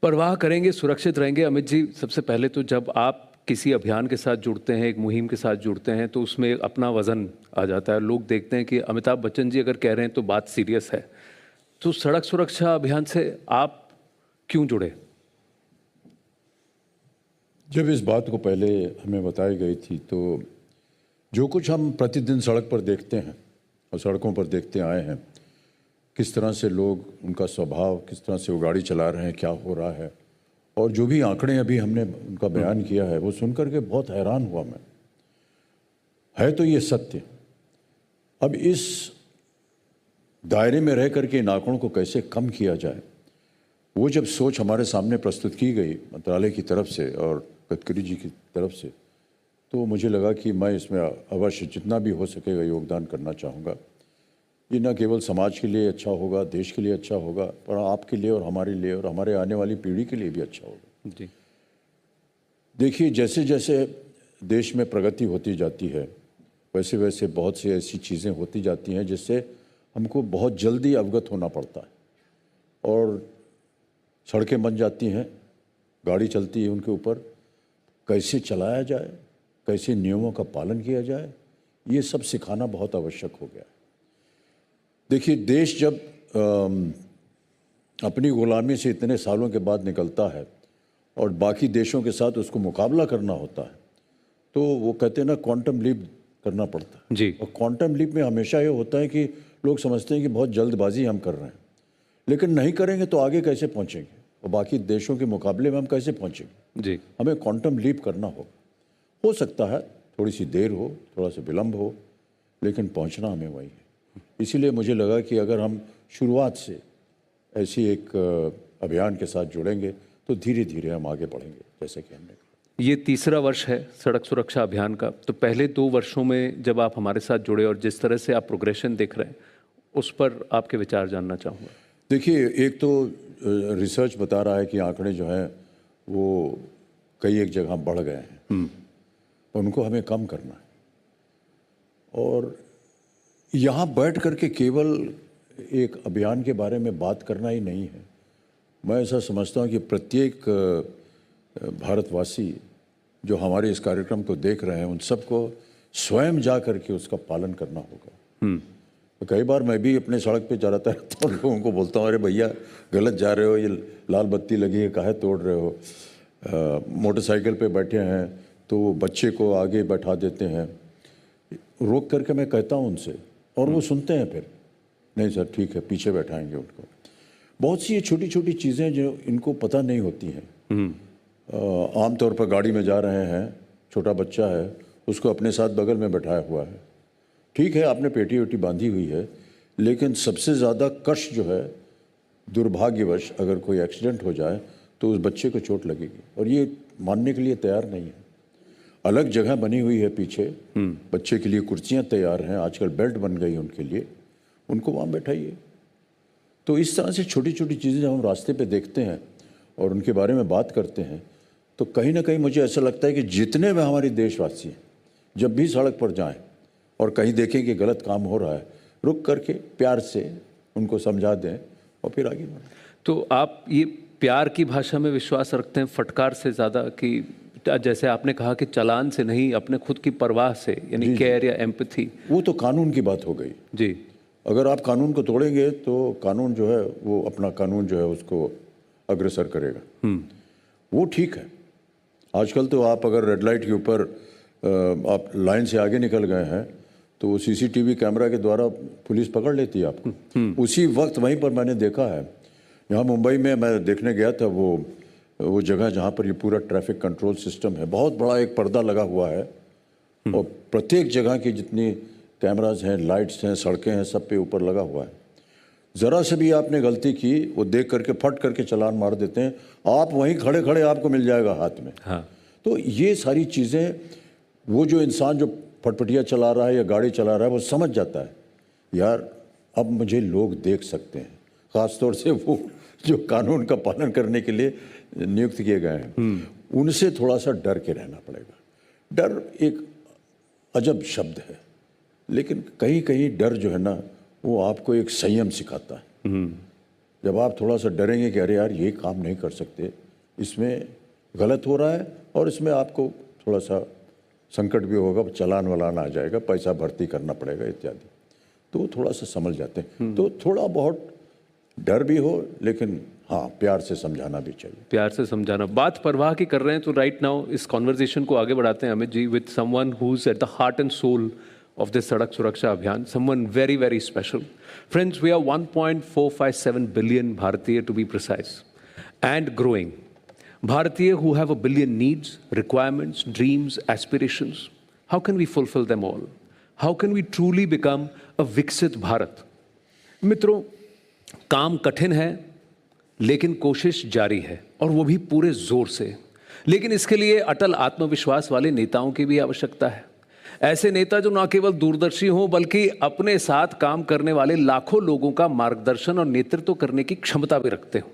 परवाह करेंगे, सुरक्षित रहेंगे। अमित जी, सबसे पहले तो जब आप किसी अभियान के साथ जुड़ते हैं, एक मुहिम के साथ जुड़ते हैं, तो उसमें अपना वज़न आ जाता है। लोग देखते हैं कि अमिताभ बच्चन जी अगर कह रहे हैं तो बात सीरियस है। तो सड़क सुरक्षा अभियान से आप क्यों जुड़े? जब इस बात को पहले हमें बताई गई थी तो जो कुछ हम प्रतिदिन सड़क पर देखते हैं और सड़कों पर देखते आए हैं, किस तरह से लोग, उनका स्वभाव, किस तरह से वो गाड़ी चला रहे हैं, क्या हो रहा है, और जो भी आंकड़े अभी हमने उनका बयान किया है, वो सुनकर के बहुत हैरान हुआ मैं। है तो ये सत्य। अब इस दायरे में रह करके इन आंकड़ों को कैसे कम किया जाए, वो जब सोच हमारे सामने प्रस्तुत की गई मंत्रालय की तरफ से और गडकरी जी की तरफ से, तो मुझे लगा कि मैं इसमें अवश्य जितना भी हो सकेगा योगदान करना चाहूँगा। ये न केवल समाज के लिए अच्छा होगा, देश के लिए अच्छा होगा, पर आपके लिए और हमारे लिए और हमारे आने वाली पीढ़ी के लिए भी अच्छा होगा। जी। देखिए, जैसे जैसे देश में प्रगति होती जाती है, वैसे वैसे बहुत सी ऐसी चीज़ें होती जाती हैं जिससे हमको बहुत जल्दी अवगत होना पड़ता है, और सड़कें बन जाती हैं, गाड़ी चलती है, उनके ऊपर कैसे चलाया जाए, कैसे नियमों का पालन किया जाए, ये सब सिखाना बहुत आवश्यक हो गया है। देखिए, देश जब अपनी गुलामी से इतने सालों के बाद निकलता है और बाकी देशों के साथ उसको मुकाबला करना होता है, तो वो कहते हैं ना, क्वांटम लीप करना पड़ता है जी। और क्वांटम लीप में हमेशा ये होता है कि लोग समझते हैं कि बहुत जल्दबाजी हम कर रहे हैं, लेकिन नहीं करेंगे तो आगे कैसे पहुंचेंगे और बाकी देशों के मुकाबले में हम कैसे पहुंचेंगे। जी। हमें क्वांटम लीप करना होगा। हो सकता है थोड़ी सी देर हो, थोड़ा सा विलम्ब हो, लेकिन पहुंचना हमें वही है। इसीलिए मुझे लगा कि अगर हम शुरुआत से ऐसी एक अभियान के साथ जुड़ेंगे तो धीरे धीरे हम आगे बढ़ेंगे, जैसे कि हमने कहा। ये तीसरा वर्ष है सड़क सुरक्षा अभियान का। तो पहले 2 वर्षों में जब आप हमारे साथ जुड़े और जिस तरह से आप प्रोग्रेशन देख रहे हैं, उस पर आपके विचार जानना चाहूँगा। देखिए, एक तो रिसर्च बता रहा है कि आंकड़े जो हैं वो कई एक जगह बढ़ गए हैं, उनको हमें कम करना है। और यहाँ बैठ करके केवल एक अभियान के बारे में बात करना ही नहीं है। मैं ऐसा समझता हूँ कि प्रत्येक भारतवासी जो हमारे इस कार्यक्रम को देख रहे हैं, उन सबको स्वयं जा करके उसका पालन करना होगा। तो कई बार मैं भी अपने सड़क पे जाता रहता हूँ, लोगों को बोलता हूँ, अरे भैया गलत जा रहे हो, ये लाल बत्ती लगी है, काहे तोड़ रहे हो। मोटरसाइकिल पे बैठे हैं तो वो बच्चे को आगे बैठा देते हैं, रोक करके मैं कहता हूँ उनसे, और वो सुनते हैं फिर, नहीं सर ठीक है, पीछे बैठाएंगे उनको। बहुत सी ये छोटी छोटी चीज़ें जो इनको पता नहीं होती हैं। आमतौर पर गाड़ी में जा रहे हैं, छोटा बच्चा है, उसको अपने साथ बगल में बैठाया हुआ है, ठीक है, आपने पेटी वेटी बांधी हुई है, लेकिन सबसे ज़्यादा कष्ट जो है, दुर्भाग्यवश अगर कोई एक्सीडेंट हो जाए तो उस बच्चे को चोट लगेगी, और ये मानने के लिए तैयार नहीं है। अलग जगह बनी हुई है पीछे, बच्चे के लिए कुर्सियाँ तैयार हैं, आजकल बेल्ट बन गई उनके लिए, उनको वहाँ बैठाइए। तो इस तरह से छोटी छोटी चीज़ें जब हम रास्ते पे देखते हैं और उनके बारे में बात करते हैं, तो कहीं ना कहीं मुझे ऐसा लगता है कि जितने भी हमारे देशवासी हैं, जब भी सड़क पर जाएं और कहीं देखें कि गलत काम हो रहा है, रुक करके प्यार से उनको समझा दें और फिर आगे बढ़ें। तो आप ये प्यार की भाषा में विश्वास रखते हैं फटकार से ज़्यादा, कि जैसे आपने कहा कि चालान से नहीं, अपने खुद की परवाह से, यानी केयर या एम्पैथी? वो तो कानून की बात हो गई जी। अगर आप कानून को तोड़ेंगे तो कानून जो है वो अपना कानून जो है उसको अग्रसर करेगा। वो ठीक है। आजकल तो आप अगर रेड लाइट के ऊपर आप लाइन से आगे निकल गए हैं तो वो सीसीटीवी कैमरा के द्वारा पुलिस पकड़ लेती है आपको उसी वक्त। वहीं पर मैंने देखा है, यहाँ मुंबई में मैं देखने गया था, वो जगह जहाँ पर ये पूरा ट्रैफिक कंट्रोल सिस्टम है, बहुत बड़ा एक पर्दा लगा हुआ है और प्रत्येक जगह की जितनी कैमराज हैं, लाइट्स हैं, सड़कें हैं, सब पे ऊपर लगा हुआ है। ज़रा से भी आपने गलती की, वो देख करके फट करके चालान मार देते हैं, आप वहीं खड़े खड़े आपको मिल जाएगा हाथ में। हाँ। तो ये सारी चीज़ें, वो जो इंसान जो फटफटिया चला रहा है या गाड़ी चला रहा है, वो समझ जाता है यार अब मुझे लोग देख सकते हैं, ख़ासतौर से वो जो कानून का पालन करने के लिए नियुक्त किए गए हैं, उनसे थोड़ा सा डर के रहना पड़ेगा। डर एक अजब शब्द है, लेकिन कहीं कहीं डर जो है ना, वो आपको एक संयम सिखाता है। जब आप थोड़ा सा डरेंगे कि अरे यार ये काम नहीं कर सकते, इसमें गलत हो रहा है और इसमें आपको थोड़ा सा संकट भी होगा, चालान वालान आ जाएगा, पैसा भर्ती करना पड़ेगा इत्यादि, तो वो थोड़ा सा समझ जाते हैं। तो थोड़ा बहुत डर भी हो, लेकिन हाँ प्यार से समझाना भी चाहिए। प्यार से समझाना। बात परवाह की कर रहे हैं तो राइट नाउ इस कॉन्वर्जेशन को आगे बढ़ाते हैं Amit ji with someone who is at the heart and soul of this Sadak Suraksha Abhiyan, someone very, very special. Friends, we are 1.457 billion Bharatiya to be precise, and growing. Bharatiya who have a billion needs, requirements, dreams, aspirations. How can we fulfill them all? How can we truly become a Viksit Bharat? मित्रों, काम कठिन है, लेकिन कोशिश जारी है और वो भी पूरे जोर से। लेकिन इसके लिए अटल आत्मविश्वास वाले नेताओं की भी आवश्यकता है। ऐसे नेता जो न केवल दूरदर्शी हों बल्कि अपने साथ काम करने वाले लाखों लोगों का मार्गदर्शन और नेतृत्व करने की क्षमता भी रखते हों।